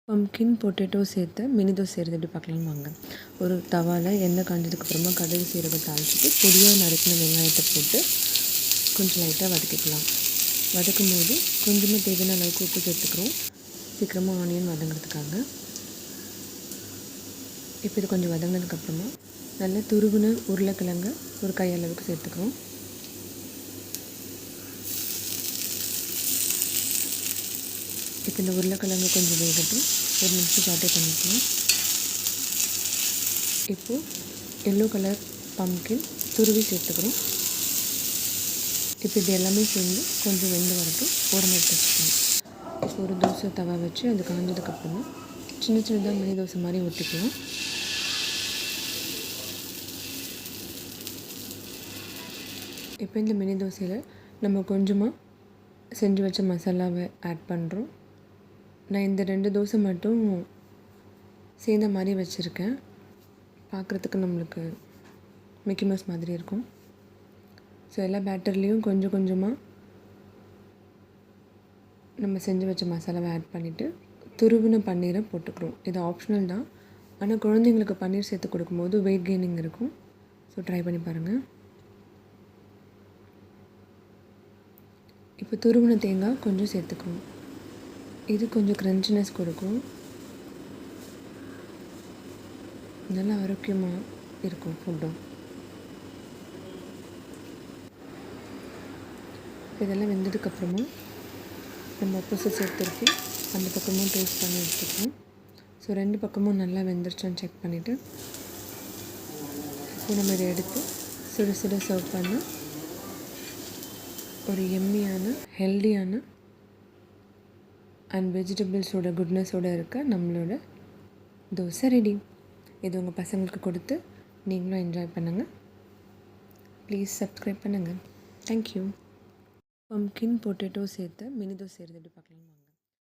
Pumpkin potato சேர்த்து mini dosa செய்கிறது எப்படி பார்க்கலான்னு வாங்க. ஒரு தவாவில் எண்ணெய் காஞ்சதுக்கப்புறமா கடுகு சீரகம் தாளிச்சிட்டு பொடியாக நறுக்கின வெங்காயத்தை போட்டு கொஞ்சம் லைட்டாக வதக்கிக்கலாம். வதக்கும் போது கொஞ்சமாக தேவையான அளவுக்கு உப்பு சேர்த்துக்கிறோம், சீக்கிரமாக ஆனியன் வதங்கிறதுக்காக. இப்போ இது கொஞ்சம் வதங்கினதுக்கப்புறமா நல்லா துருவின உருளைக்கிழங்கு ஒரு கையளவுக்கு சேர்த்துக்கிறோம். இப்போ இந்த உருளைக்கிழங்கு கொஞ்சம் வேகட்டும், ஒரு நிமிஷம் சாட்டே பண்ணிக்கலாம். இப்போது எல்லோ கலர் பம்கின் துருவி சேர்த்துக்கிறோம். இப்போ இது எல்லாமே சேர்ந்து கொஞ்சம் வெந்து வரட்டும், ஓரமாக எடுத்து வச்சுக்கணும். இப்போ ஒரு தோசை தவா வச்சு அது காஞ்சதுக்கப்புறமா சின்ன சின்னதாக மினி தோசை மாதிரி ஊற்றிக்கலாம். இப்போ இந்த மினி தோசையில் நம்ம கொஞ்சமாக செஞ்சு வச்ச மசாலாவை ஆட் பண்ணுறோம். நான் இந்த 2 தோசை மட்டும் சேர்ந்த மாதிரி வச்சுருக்கேன். பார்க்குறதுக்கு நம்மளுக்கு மிக்கி மவுஸ் மாதிரி இருக்கும். ஸோ எல்லா பேட்டர்லேயும் கொஞ்சம் கொஞ்சமாக நம்ம செஞ்சு வச்ச மசாலாவை ஆட் பண்ணிவிட்டு துருவின பன்னீரை போட்டுக்கிறோம். இது ஆப்ஷனல் தான், ஆனால் குழந்தைங்களுக்கு பன்னீர் சேர்த்து கொடுக்கும்போது வெயிட் கெய்னிங் இருக்கும். ஸோ ட்ரை பண்ணி பாருங்கள். இப்போ துருவின தேங்காய் கொஞ்சம் சேர்த்துக்கணும். இது கொஞ்சம் க்ரன்ச்சினஸ் கொடுக்கும், நல்லா ஆரோக்கியமாக இருக்கும் ஃபுட்டும். இதெல்லாம் வெந்ததுக்கப்புறமா நம்ம ஆப்போசிட் சைட் திருப்பி அந்த பக்கமும் டோஸ்ட் பண்ணி எடுத்துக்கணும். ஸோ 2 பக்கமும் நல்லா வெந்துருச்சான்னு செக் பண்ணிவிட்டு இப்போ நம்ம இதை எடுத்து சுட சுட சர்வ் பண்ண ஒரு எம்மியான ஹெல்தியான அண்ட் வெஜிடபிள்ஸோட குட்னஸோடு இருக்க நம்மளோட தோசை ரெடி. இது உங்கள் பசங்களுக்கு கொடுத்து நீங்களும் என்ஜாய் பண்ணுங்கள். ப்ளீஸ் சப்ஸ்கிரைப் பண்ணுங்கள். தேங்க்யூ. பம்கின் பொட்டேட்டோ சேர்த்து மினி தோசை செய்கிறது எப்படி பார்க்கலான்னு வாங்க.